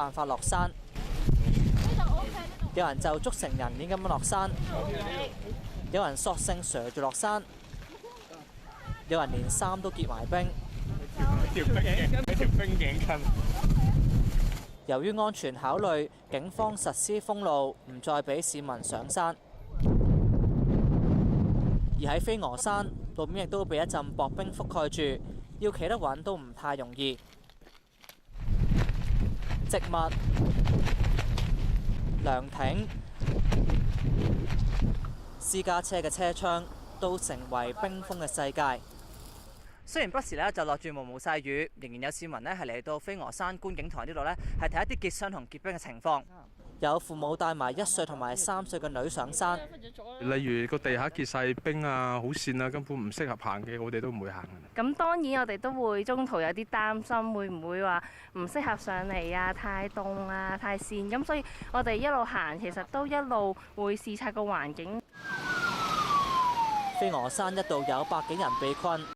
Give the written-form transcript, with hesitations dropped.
辦法落山，有人就捉成人鏈咁樣落山，有人索性瀡住落山，有人連衫都結埋冰。條冰頸巾。由於安全考慮，警方實施封路，唔再俾市民上山。而喺飛鵝山，路面亦都被一陣薄冰覆蓋住，要企得穩都唔太容易。植物、涼亭、私家車嘅車窗都成為冰封嘅世界。雖然不時就落住毛毛細雨，仍然有市民係嚟到飛鵝山觀景台呢度係睇一啲結霜同結冰嘅情況。有父母帶埋1歲同埋3歲嘅女上山。例如個地下結晒冰啊、好跣啊，根本唔適合行嘅，我哋都唔會行。咁當然我哋都會中途有啲擔心，會唔會話唔適合上嚟啊？太凍啊、太跣咁，所以我哋一路行，其實都一路會視察個環境。飛鵝山一度有百幾人被困。